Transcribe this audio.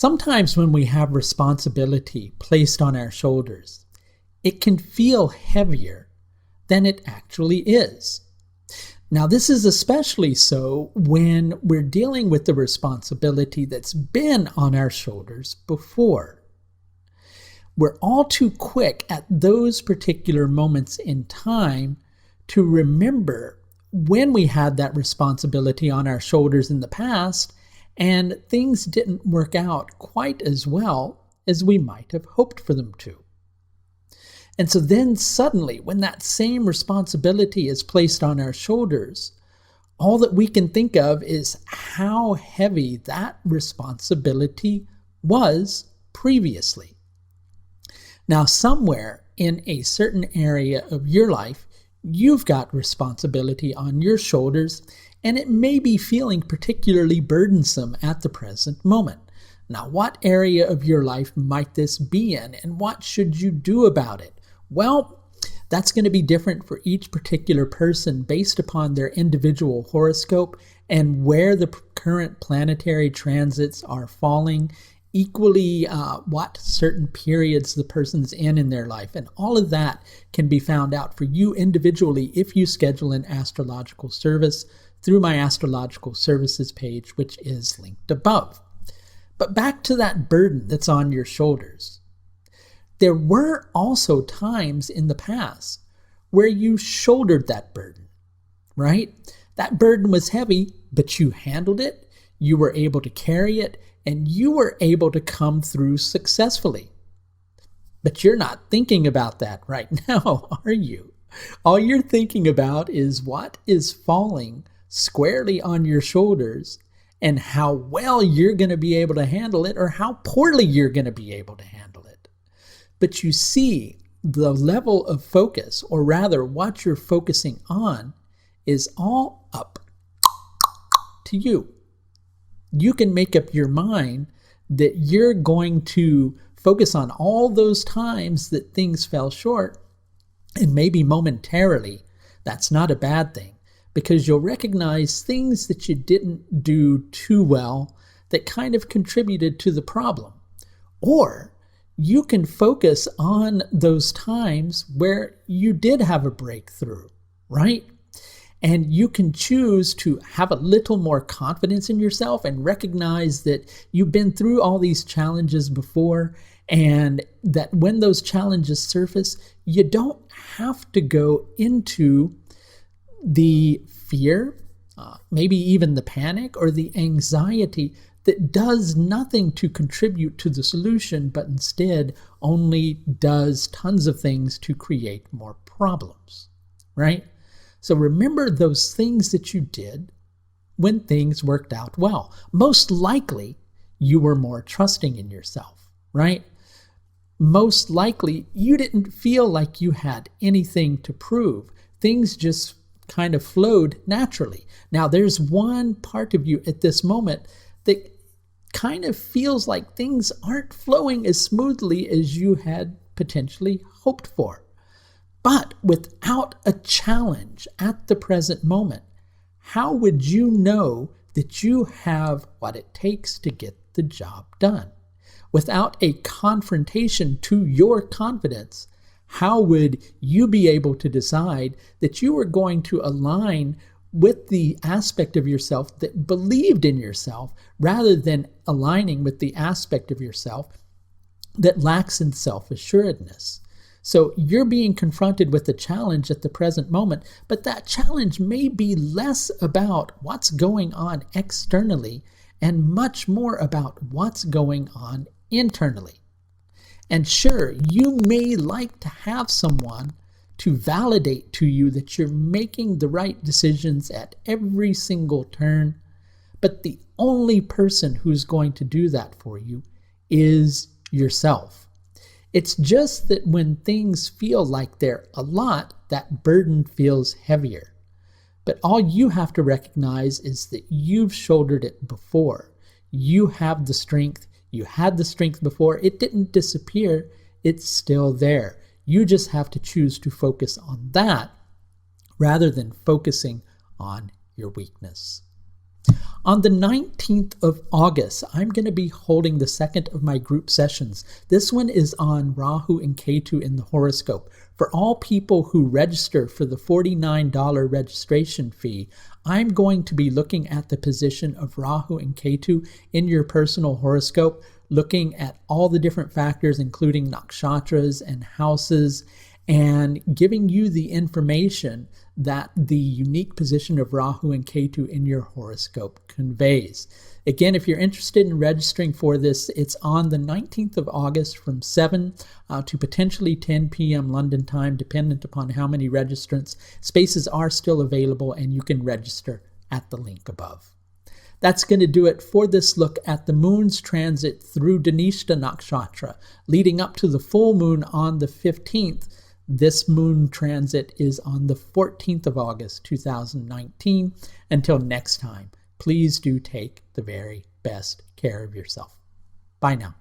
Sometimes when we have responsibility placed on our shoulders, it can feel heavier than it actually is. Now, this is especially so when we're dealing with the responsibility that's been on our shoulders before. We're all too quick at those particular moments in time to remember when we had that responsibility on our shoulders in the past and things didn't work out quite as well as we might have hoped for them to. And so then suddenly, when that same responsibility is placed on our shoulders, all that we can think of is how heavy that responsibility was previously. Now, somewhere in a certain area of your life, you've got responsibility on your shoulders, and it may be feeling particularly burdensome at the present moment. Now, what area of your life might this be in, and what should you do about it? Well, that's going to be different for each particular person based upon their individual horoscope and where the current planetary transits are falling, equally what certain periods the person's in their life. And all of that can be found out for you individually if you schedule an astrological service through my astrological services page, which is linked above. But back to that burden that's on your shoulders. There were also times in the past where you shouldered that burden, right? That burden was heavy, but you handled it, you were able to carry it, and you were able to come through successfully. But you're not thinking about that right now, are you? All you're thinking about is what is falling squarely on your shoulders and how well you're going to be able to handle it or how poorly you're going to be able to handle it. But you see, the level of focus, or rather what you're focusing on, is all up to you. You can make up your mind that you're going to focus on all those times that things fell short, and maybe momentarily, that's not a bad thing, because you'll recognize things that you didn't do too well that kind of contributed to the problem. Or you can focus on those times where you did have a breakthrough, right? And you can choose to have a little more confidence in yourself and recognize that you've been through all these challenges before, and that when those challenges surface, you don't have to go into the fear, maybe even the panic or the anxiety that does nothing to contribute to the solution, but instead only does tons of things to create more problems, right? So remember those things that you did when things worked out well. Most likely, you were more trusting in yourself, right? Most likely, you didn't feel like you had anything to prove. Things just kind of flowed naturally. Now, there's one part of you at this moment that kind of feels like things aren't flowing as smoothly as you had potentially hoped for. But without a challenge at the present moment, how would you know that you have what it takes to get the job done? Without a confrontation to your confidence, how would you be able to decide that you were going to align with the aspect of yourself that believed in yourself rather than aligning with the aspect of yourself that lacks in self-assuredness? So you're being confronted with a challenge at the present moment, but that challenge may be less about what's going on externally and much more about what's going on internally. And sure, you may like to have someone to validate to you that you're making the right decisions at every single turn, but the only person who's going to do that for you is yourself. It's just that when things feel like they're a lot, that burden feels heavier. But all you have to recognize is that you've shouldered it before. You have the strength. You had the strength before. It didn't disappear. It's still there. You just have to choose to focus on that rather than focusing on your weakness. On the 19th of August, I'm going to be holding the second of my group sessions. This one is on Rahu and Ketu in the horoscope. For all people who register for the $49 registration fee, I'm going to be looking at the position of Rahu and Ketu in your personal horoscope, looking at all the different factors, including nakshatras and houses, and giving you the information that the unique position of Rahu and Ketu in your horoscope conveys. Again, if you're interested in registering for this, it's on the 19th of August from 7 to potentially 10 p.m. London time, dependent upon how many registrants. Spaces are still available, and you can register at the link above. That's going to do it for this look at the moon's transit through Dhanishtha Nakshatra, leading up to the full moon on the 15th. This moon transit is on the 14th of August, 2019. Until next time, please do take the very best care of yourself. Bye now.